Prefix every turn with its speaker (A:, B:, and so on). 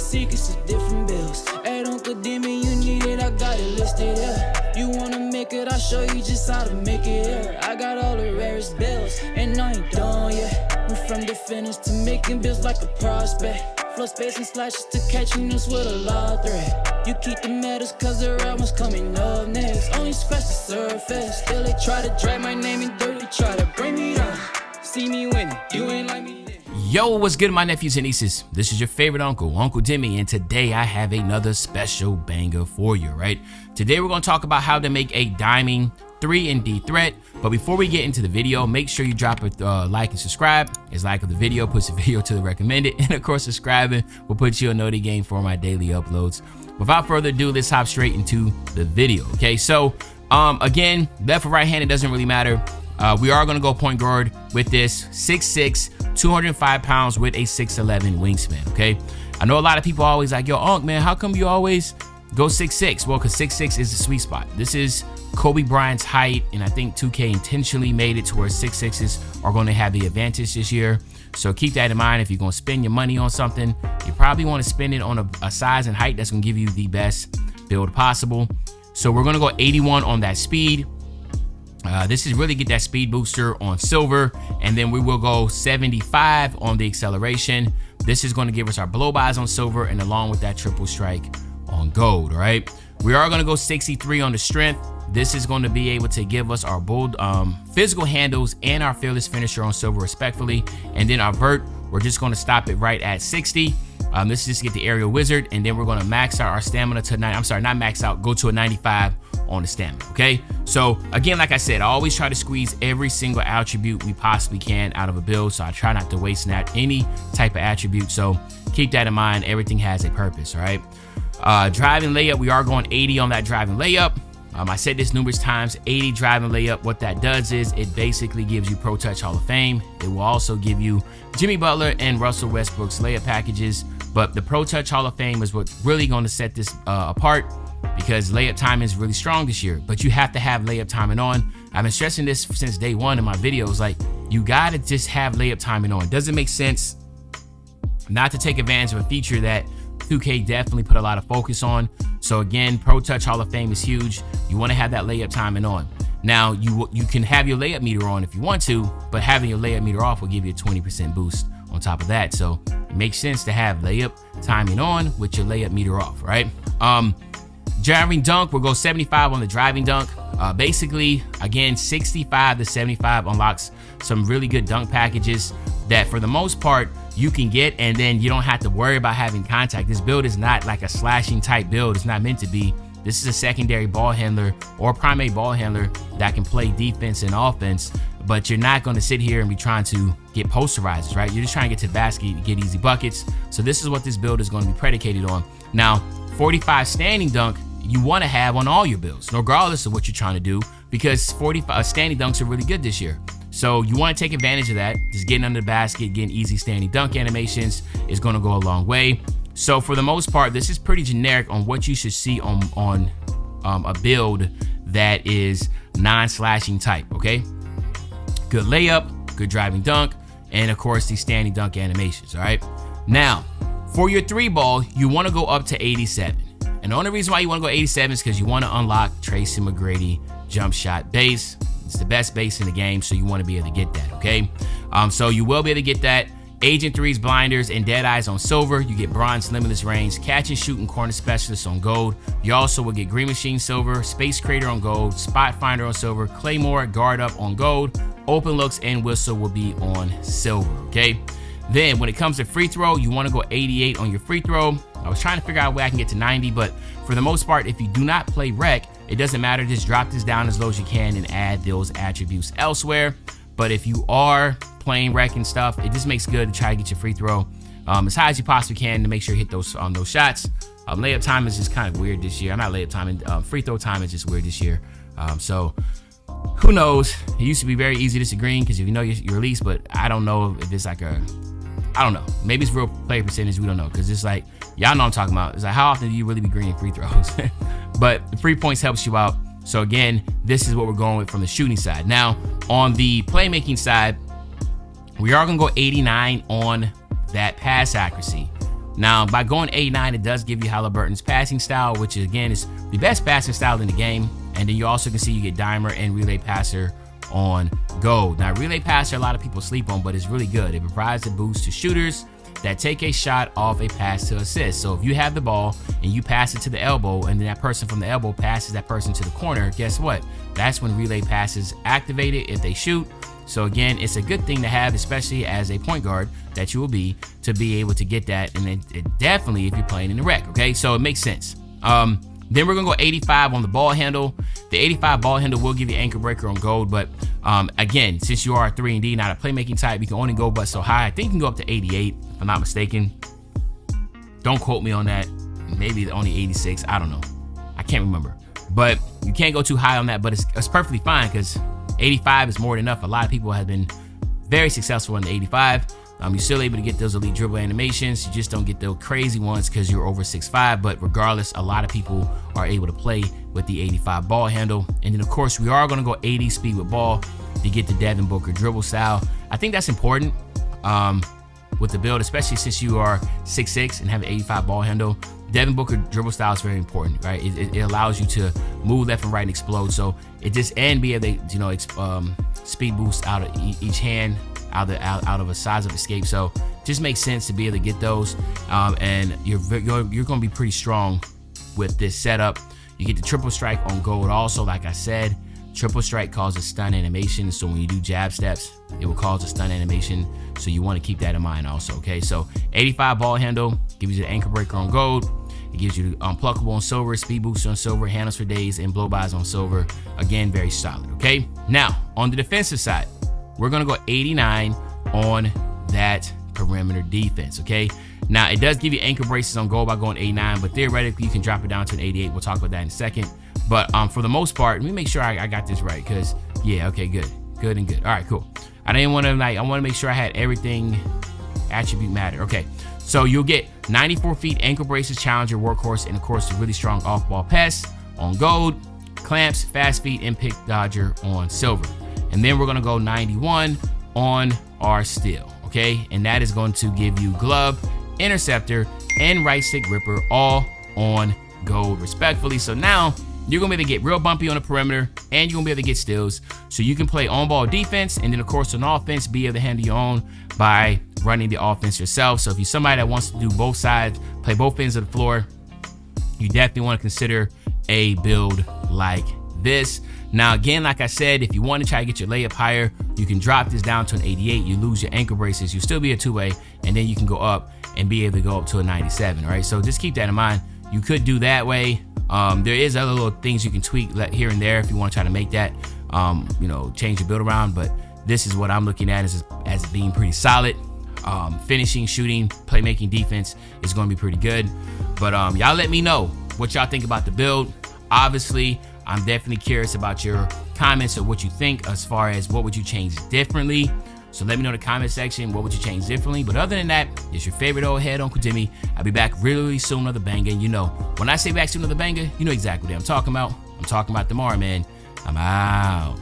A: secrets of different bills. Hey, Uncle Demi, you need it, I got it listed here. You wanna make it, I'll show you just how to make it here. I got all the rarest bills, and I ain't done yet. Went from the finish to making bills like a prospect. Flow space and slashes to catching us with a lot of threat. You keep the medals cause the right one's coming up next. Only scratch the surface, still they try to drag my name in dirt. They try to bring me down, see me winning, you ain't like me.
B: Yo, what's good, my nephews and nieces? This is your favorite uncle, Uncle Demi, and today I have another special banger for you, right? Today we're gonna talk about how to make a diamond 3&D threat. But before we get into the video, make sure you drop a like and subscribe. As like of the video puts the video to the recommended, and of course subscribing will put you a noti game for my daily uploads. Without further ado, let's hop straight into the video. Okay, so again, left or right hand, it doesn't really matter. We are gonna go point guard with this 6'6", 205 pounds with a 6'11" wingspan. Okay, I know a lot of people always like, yo, Unc, man, how come you always go 6'6"? Well, because 6'6" is the sweet spot. This is Kobe Bryant's height, and I think 2K intentionally made it to where 6'6"s are going to have the advantage this year. So keep that in mind. If you're going to spend your money on something, you probably want to spend it on a size and height that's going to give you the best build possible. So we're going to go 81 on that speed. This is really get that speed booster on silver, and then we will go 75 on the acceleration. This is going to give us our blow bys on silver, and along with that triple strike on gold. All right, we are going to go 63 on the strength. This is going to be able to give us our bold physical handles and our fearless finisher on silver respectfully, and then our vert, we're just going to stop it right at 60. This is just to get the aerial wizard, and then we're going to max out our stamina to not max out, go to a 95 on the stamina. Okay, so again, like I said, I always try to squeeze every single attribute we possibly can out of a build, so I try not to waste any type of attribute. So keep that in mind. Everything has a purpose. All right, driving layup, we are going 80 on that driving layup. I said this numerous times, 80 driving layup. What that does is it basically gives you Pro Touch Hall of Fame. It will also give you Jimmy Butler and Russell Westbrook's layup packages. But the Pro Touch Hall of Fame is what's really going to set this apart, because layup timing is really strong this year. But you have to have layup timing on. I've been stressing this since day one in my videos. Like, you got to just have layup timing on. Doesn't make sense not to take advantage of a feature that 2K definitely put a lot of focus on. So again, Pro Touch Hall of Fame is huge. You want to have that layup timing on. Now, you can have your layup meter on if you want to, but having your layup meter off will give you a 20% boost on top of that. So it makes sense to have layup timing on with your layup meter off, right? Driving dunk, we'll go 75 on the driving dunk. Basically, again, 65 to 75 unlocks some really good dunk packages that for the most part you can get, and then you don't have to worry about having contact. This build is not like a slashing type build. It's not meant to be. This is a secondary ball handler or primary ball handler that can play defense and offense, but you're not going to sit here and be trying to get posterizers, right? You're just trying to get to the basket, get easy buckets. So this is what this build is going to be predicated on. Now, 45 standing dunk, you want to have on all your builds, regardless of what you're trying to do, because 45 standing dunks are really good this year. So you want to take advantage of that. Just getting under the basket, getting easy standing dunk animations is going to go a long way. So for the most part, this is pretty generic on what you should see on a build that is non-slashing type. Okay, good layup, good driving dunk, and of course these standing dunk animations. All right, now for your three ball, you want to go up to 87. And the only reason why you want to go 87 is because you want to unlock Tracy McGrady jump shot base. It's the best base in the game, so you want to be able to get that, okay? So you will be able to get that. Agent 3's blinders and dead eyes on silver. You get bronze limitless range, catch and shoot and corner specialist on gold. You also will get green machine silver, space creator on gold, spot finder on silver, claymore guard up on gold, open looks and whistle will be on silver, okay? Then when it comes to free throw, you want to go 88 on your free throw. I was trying to figure out a way I can get to 90, but for the most part, if you do not play rec, it doesn't matter. Just drop this down as low as you can and add those attributes elsewhere. But if you are playing rec and stuff, it just makes good to try to get your free throw as high as you possibly can to make sure you hit those shots. Layup time is just kind of weird this year. I'm not layup timing. Free throw time is just weird this year. So who knows? It used to be very easy to green because if you know your release, but I don't know if it's like I don't know. Maybe it's real play percentage. We don't know, because it's like, y'all know what I'm talking about. It's like, how often do you really be greening free throws? But the free points helps you out. So again, this is what we're going with from the shooting side. Now, on the playmaking side, we are going to go 89 on that pass accuracy. Now, by going 89, it does give you Halliburton's passing style, which again is the best passing style in the game. And then you also can see you get dimer and relay passer on gold. Now, relay passer, a lot of people sleep on, but it's really good. It provides a boost to shooters that take a shot off a pass to assist. So if you have the ball and you pass it to the elbow, and then that person from the elbow passes that person to the corner, guess what? That's when relay passes activated if they shoot. So again, it's a good thing to have, especially as a point guard that you will be, to be able to get that. And it definitely if you're playing in the rec, okay? So it makes sense. Then we're gonna go 85 on the ball handle. The 85 ball handle will give you anchor breaker on gold, but again, since you are a 3&D, not a playmaking type, you can only go but so high. I think you can go up to 88, if I'm not mistaken. Don't quote me on that. Maybe only 86, I don't know. I can't remember. But you can't go too high on that, but it's perfectly fine because 85 is more than enough. A lot of people have been very successful in the 85. You're still able to get those elite dribble animations. You just don't get the crazy ones because you're over 6'5", but regardless, a lot of people are able to play with the 85 ball handle. And then of course, we are gonna go 80 speed with ball to get the Devin Booker dribble style. I think that's important with the build, especially since you are 6'6" and have an 85 ball handle. Devin Booker dribble style is very important, right? It allows you to move left and right and explode. So it just, and be able to, speed boost out of each hand, out of a size of escape. So just makes sense to be able to get those. And you're gonna be pretty strong with this setup. You get the triple strike on gold also, like I said. Triple strike causes stun animation. So when you do jab steps, it will cause a stun animation. So you want to keep that in mind also, okay? So 85 ball handle gives you the anchor breaker on gold. It gives you unpluckable on silver, speed booster on silver, handles for days, and blow-bys on silver. Again, very solid, okay? Now, on the defensive side, we're gonna go 89 on that perimeter defense, okay? Now, it does give you anchor braces on gold by going 89, but theoretically, you can drop it down to an 88. We'll talk about that in a second. But for the most part, let me make sure I got this right, because, yeah, okay, good and good. All right, cool. I want to make sure I had everything attribute matter. Okay, so you'll get 94 feet ankle braces, challenger, workhorse, and of course, a really strong off-ball pass on gold, clamps, fast feet, and pick dodger on silver. And then we're gonna go 91 on our steel, okay? And that is going to give you glove, interceptor, and right stick ripper all on gold respectfully. So now you're gonna be able to get real bumpy on the perimeter, and you're gonna be able to get steals. So you can play on-ball defense, and then of course on offense, be able to handle your own by running the offense yourself. So if you're somebody that wants to do both sides, play both ends of the floor, you definitely want to consider a build like this. Now again, like I said, if you want to try to get your layup higher, you can drop this down to an 88. You lose your ankle braces, you still be a two-way, and then you can go up and be able to go up to a 97. All right, so just keep that in mind. You could do that way. There is other little things you can tweak here and there if you want to try to make that, change your build around. But this is what I'm looking at as being pretty solid. Finishing, shooting, playmaking, defense is going to be pretty good. But y'all let me know what y'all think about the build. Obviously, I'm definitely curious about your comments of what you think as far as what would you change differently. So let me know in the comment section, what would you change differently? But other than that, it's your favorite old head, Uncle Timmy. I'll be back really soon with another banger. And you know, when I say back soon with another banger, you know exactly what I'm talking about. I'm talking about tomorrow, man. I'm out.